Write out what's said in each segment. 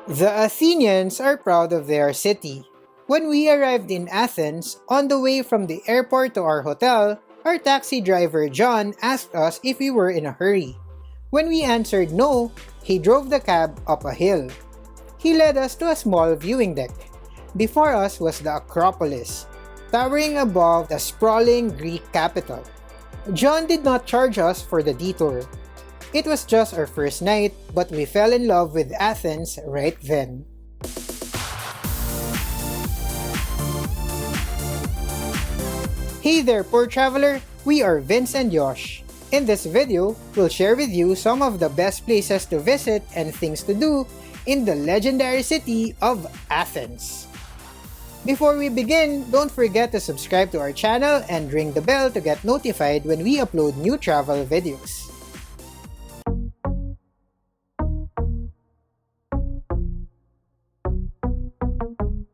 The Athenians are proud of their city. When we arrived in Athens, on the way from the airport to our hotel, our taxi driver John asked us if we were in a hurry. When we answered no, he drove the cab up a hill. He led us to a small viewing deck. Before us was the Acropolis, towering above the sprawling Greek capital. John did not charge us for the detour. It was just our first night, but we fell in love with Athens right then. Hey there, poor traveler! We are Vince and Josh. In this video, we'll share with you some of the best places to visit and things to do in the legendary city of Athens. Before we begin, don't forget to subscribe to our channel and ring the bell to get notified when we upload new travel videos.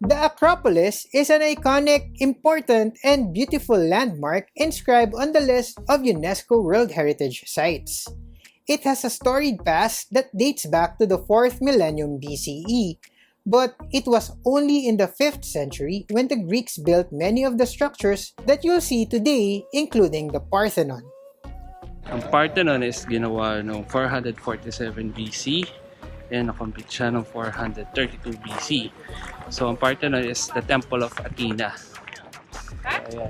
The Acropolis is an iconic, important, and beautiful landmark inscribed on the list of UNESCO World Heritage Sites. It has a storied past that dates back to the 4th millennium BCE, but it was only in the 5th century when the Greeks built many of the structures that you'll see today, including the Parthenon. Ang Parthenon is ginawa noong 447 BC and na-complete siya noong 432 BC. So ang Parthenon is the Temple of Athena. Ayan.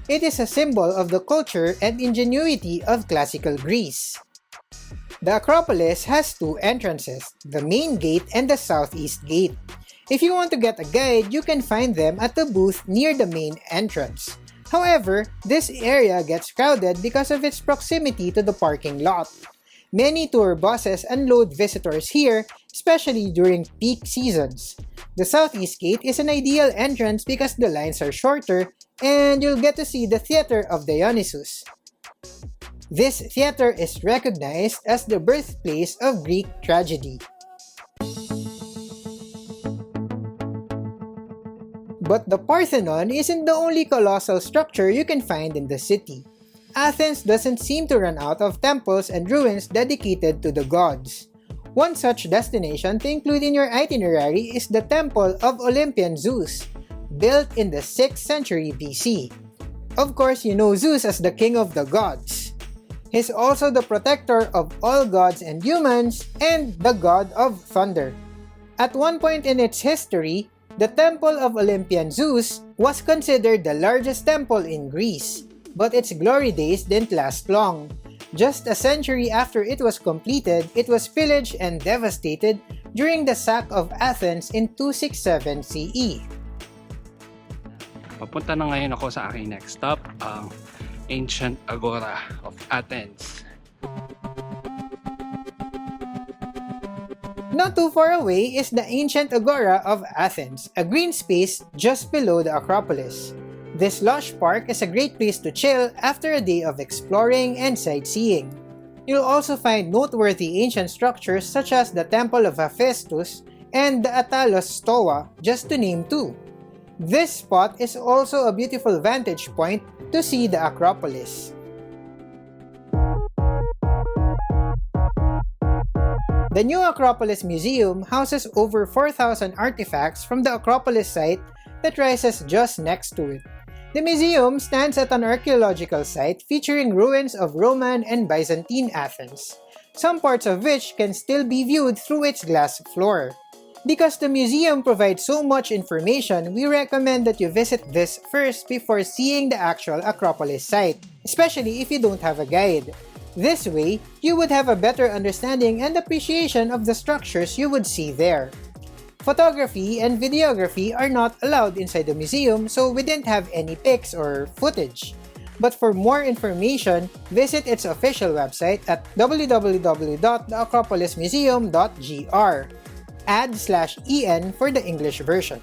It is a symbol of the culture and ingenuity of classical Greece. The Acropolis has two entrances, the main gate and the southeast gate. If you want to get a guide, you can find them at the booth near the main entrance. However, this area gets crowded because of its proximity to the parking lot. Many tour buses unload visitors here, especially during peak seasons. The southeast gate is an ideal entrance because the lines are shorter and you'll get to see the Theater of Dionysus. This theater is recognized as the birthplace of Greek tragedy. But the Parthenon isn't the only colossal structure you can find in the city. Athens doesn't seem to run out of temples and ruins dedicated to the gods. One such destination to include in your itinerary is the Temple of Olympian Zeus, built in the 6th century BC. Of course, you know Zeus as the king of the gods. He's also the protector of all gods and humans and the god of thunder. At one point in its history, the Temple of Olympian Zeus was considered the largest temple in Greece, but its glory days didn't last long. Just a century after it was completed, it was pillaged and devastated during the sack of Athens in 267 CE. Papunta na ngayon ako sa aking next stop, ang Ancient Agora of Athens. Not too far away is the Ancient Agora of Athens, a green space just below the Acropolis. This lush park is a great place to chill after a day of exploring and sightseeing. You'll also find noteworthy ancient structures such as the Temple of Hephaestus and the Atalos Stoa, just to name two. This spot is also a beautiful vantage point to see the Acropolis. The new Acropolis Museum houses over 4,000 artifacts from the Acropolis site that rises just next to it. The museum stands at an archaeological site featuring ruins of Roman and Byzantine Athens, some parts of which can still be viewed through its glass floor. Because the museum provides so much information, we recommend that you visit this first before seeing the actual Acropolis site, especially if you don't have a guide. This way, you would have a better understanding and appreciation of the structures you would see there. Photography and videography are not allowed inside the museum, so we didn't have any pics or footage. But for more information, visit its official website at www.theacropolismuseum.gr. Add/en for the English version.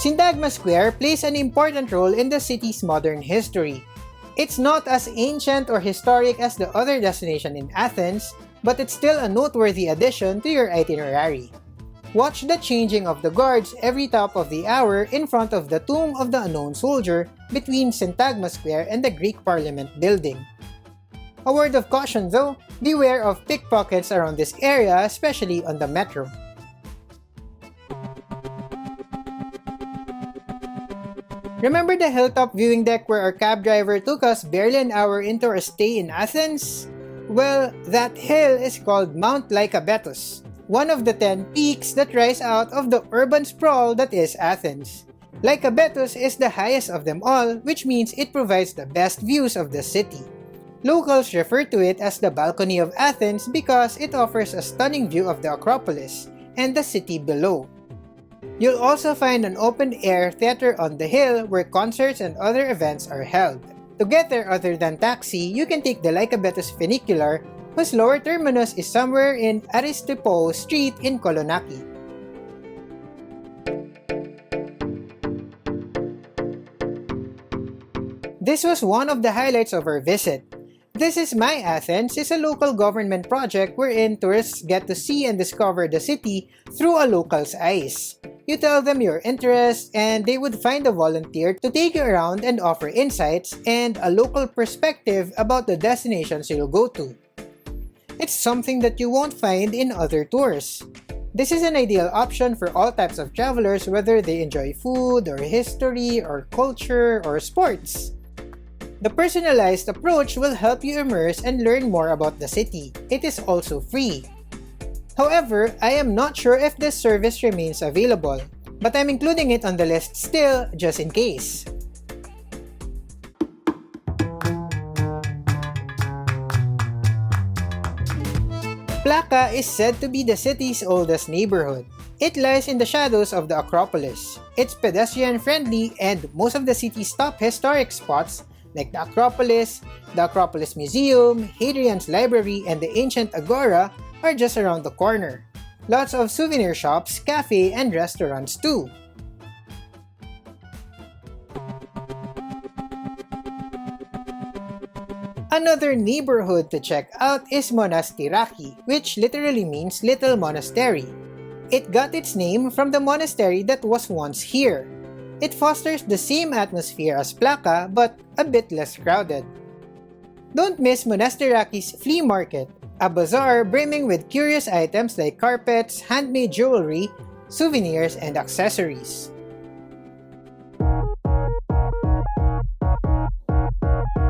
Syntagma Square plays an important role in the city's modern history. It's not as ancient or historic as the other destination in Athens, but it's still a noteworthy addition to your itinerary. Watch the changing of the guards every top of the hour in front of the Tomb of the Unknown Soldier between Syntagma Square and the Greek Parliament building. A word of caution though, beware of pickpockets around this area, especially on the metro. Remember the hilltop viewing deck where our cab driver took us barely an hour into our stay in Athens? Well, that hill is called Mount Lycabettus, one of the 10 peaks that rise out of the urban sprawl that is Athens. Lycabettus is the highest of them all, which means it provides the best views of the city. Locals refer to it as the Balcony of Athens because it offers a stunning view of the Acropolis and the city below. You'll also find an open-air theater on the hill where concerts and other events are held. To get there other than taxi, you can take the Lycabettus funicular, whose lower terminus is somewhere in Aristipou Street in Kolonaki. This was one of the highlights of our visit. This is My Athens is a local government project wherein tourists get to see and discover the city through a local's eyes. You tell them your interests and they would find a volunteer to take you around and offer insights and a local perspective about the destinations you'll go to. It's something that you won't find in other tours. This is an ideal option for all types of travelers, whether they enjoy food or history or culture or sports. The personalized approach will help you immerse and learn more about the city. It is also free. However, I am not sure if this service remains available, but I'm including it on the list still, just in case. Plaka is said to be the city's oldest neighborhood. It lies in the shadows of the Acropolis. It's pedestrian-friendly and most of the city's top historic spots like the Acropolis Museum, Hadrian's Library, and the ancient Agora are just around the corner. Lots of souvenir shops, cafe, and restaurants too. Another neighborhood to check out is Monastiraki, which literally means little monastery. It got its name from the monastery that was once here. It fosters the same atmosphere as Plaka but a bit less crowded. Don't miss Monastiraki's flea market, a bazaar brimming with curious items like carpets, handmade jewelry, souvenirs, and accessories.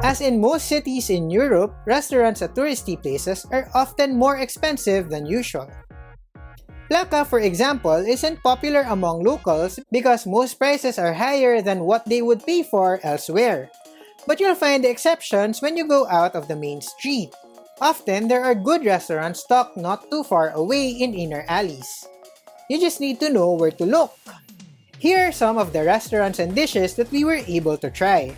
As in most cities in Europe, restaurants at touristy places are often more expensive than usual. Plaka, for example, isn't popular among locals because most prices are higher than what they would pay for elsewhere. But you'll find the exceptions when you go out of the main street. Often, there are good restaurants tucked not too far away in inner alleys. You just need to know where to look. Here are some of the restaurants and dishes that we were able to try.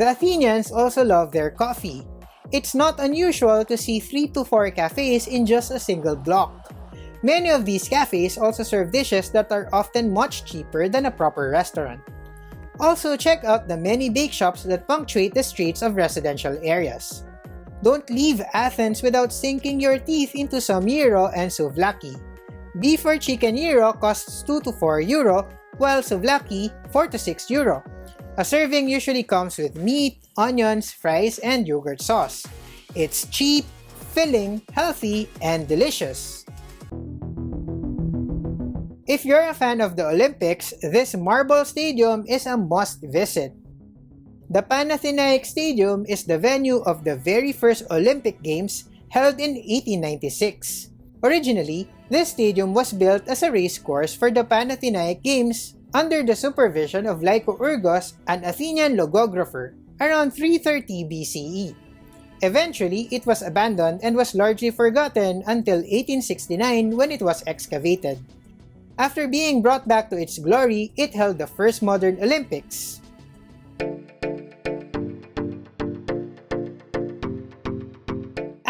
The Athenians also love their coffee. It's not unusual to see 3 to 4 cafes in just a single block. Many of these cafes also serve dishes that are often much cheaper than a proper restaurant. Also, check out the many bake shops that punctuate the streets of residential areas. Don't leave Athens without sinking your teeth into some gyro and souvlaki. Beef or chicken gyro costs 2 to 4 euro, while souvlaki 4 to 6 euro. A serving usually comes with meat, onions, fries, and yogurt sauce. It's cheap, filling, healthy, and delicious. If you're a fan of the Olympics, this marble stadium is a must-visit. The Panathinaik Stadium is the venue of the very first Olympic Games held in 1896. Originally, this stadium was built as a race course for the Panathinaik Games under the supervision of Lycourgos, an Athenian logographer, around 330 BCE. Eventually, it was abandoned and was largely forgotten until 1869 when it was excavated. After being brought back to its glory, it held the first modern Olympics.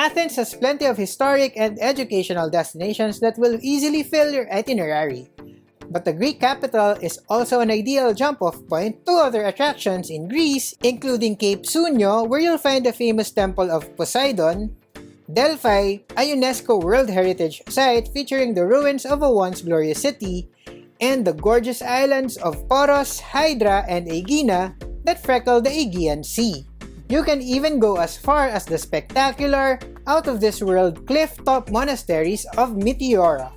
Athens has plenty of historic and educational destinations that will easily fill your itinerary. But the Greek capital is also an ideal jump-off point to other attractions in Greece, including Cape Sunio, where you'll find the famous Temple of Poseidon, Delphi, a UNESCO World Heritage Site featuring the ruins of a once glorious city, and the gorgeous islands of Poros, Hydra, and Aegina that freckle the Aegean Sea. You can even go as far as the spectacular, out-of-this-world cliff-top monasteries of Meteora.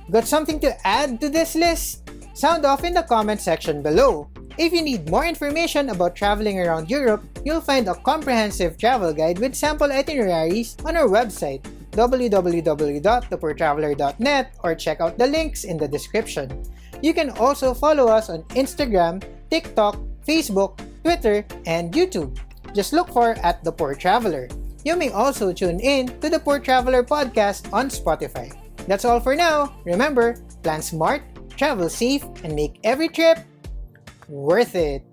Got something to add to this list? Sound off in the comment section below. If you need more information about traveling around Europe, you'll find a comprehensive travel guide with sample itineraries on our website, www.thepoortraveler.net, or check out the links in the description. You can also follow us on Instagram, TikTok, Facebook, Twitter, and YouTube. Just look for @The Poor Traveler. You may also tune in to the Poor Traveler podcast on Spotify. That's all for now. Remember, plan smart, travel safe, and make every trip worth it.